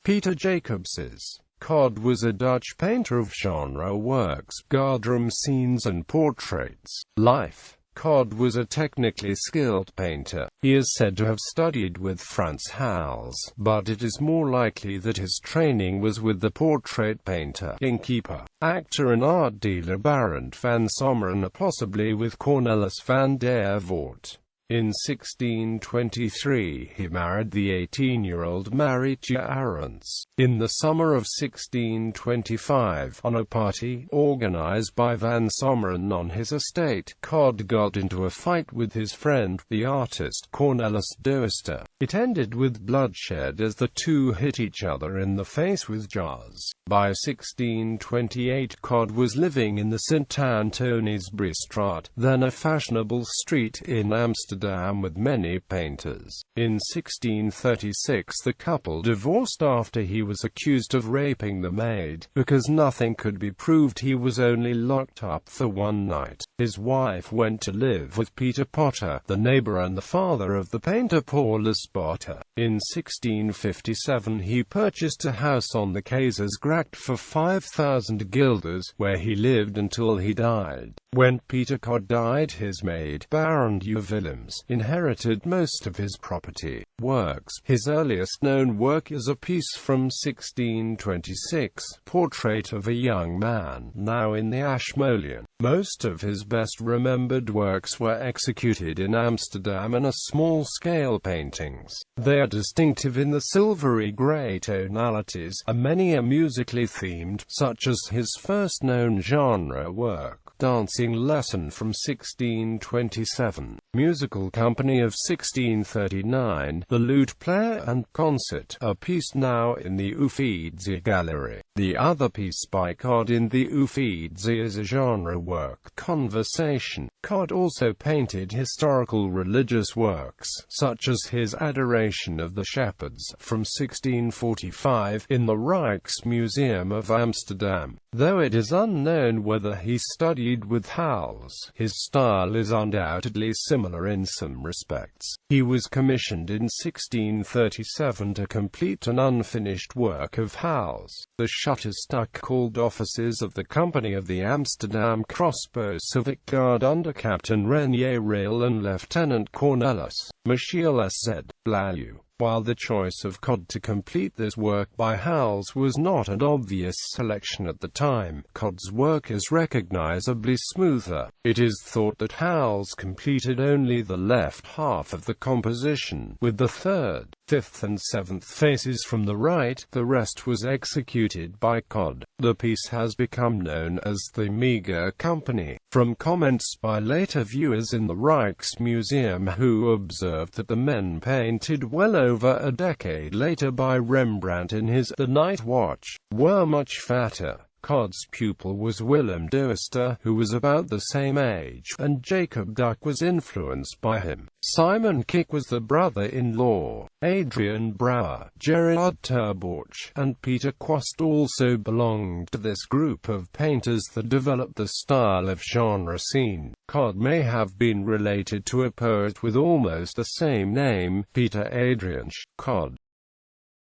Pieter Jacobsz.Codde was a Dutch painter of genre works, guardroom scenes and portraits. Life. Codde was a technically skilled painter. He is said to have studied with Frans Hals, but it is more likely that his training was with the portrait painter, innkeeper, actor and art dealer Barend van Sommeren, or possibly with Cornelis van der Voort. In 1623 he married the 18-year-old Marietje Arends. In the summer of 1625, on a party organized by Van Sommeren on his estate, Codde got into a fight with his friend, the artist Cornelis Dooster. It ended with bloodshed as the two hit each other in the face with jars. By 1628 Codde was living in the St. Antoniesbristraat, then a fashionable street in Amsterdam with many painters. In 1636 the couple divorced after he was accused of raping the maid. Because nothing could be proved, he was only locked up for one night. His wife went to live with Pieter Potter, the neighbor and the father of the painter Paulus Botter. In 1657 he purchased a house on the Keizersgracht for 5,000 guilders, where he lived until he died. When Pieter Codde died, his maid, Barend Willems, inherited most of his property. Works. His earliest known work is a piece from 1626, portrait of a young man, now in the Ashmolean. Most of his best remembered works were executed in Amsterdam and are small-scale paintings. They are distinctive in the silvery grey tonalities, and many are musically themed, such as his first known genre work, Dancing Lesson from 1627, Musical Company of 1639, The Lute Player and Concert, a piece now in the Uffizi Gallery. The other piece by Codde in the Uffizi is a genre work, Conversation. Codde also painted historical religious works, such as his Adoration of the Shepherds, from 1645, in the Rijksmuseum of Amsterdam. Though it is unknown whether he studied with Hals, his style is undoubtedly similar in some respects. He was commissioned in 1637 to complete an unfinished work of Hals, the Shutterstock, called Offices of the Company of the Amsterdam Crossbow Civic Guard under Captain Renier Rail and Lieutenant Cornelis Michiel S.Z. Blauw. While the choice of Codde to complete this work by Hals was not an obvious selection at the time, Codde's work is recognizably smoother. It is thought that Hals completed only the left half of the composition, with the third, fifth and seventh faces from the right. The rest was executed by Codde. The piece has become known as the Meagher Company, from comments by later viewers in the Rijksmuseum who observed that the men painted well over a decade later by Rembrandt in his The Night Watch were much fatter. Codde's pupil was Willem Dooster, who was about the same age, and Jacob Duck was influenced by him. Simon Kik was the brother-in-law. Adrian Brouwer, Gerard Terborch, and Pieter Quast also belonged to this group of painters that developed the style of genre scene. Codde may have been related to a poet with almost the same name, Pieter Adriaensz Codde.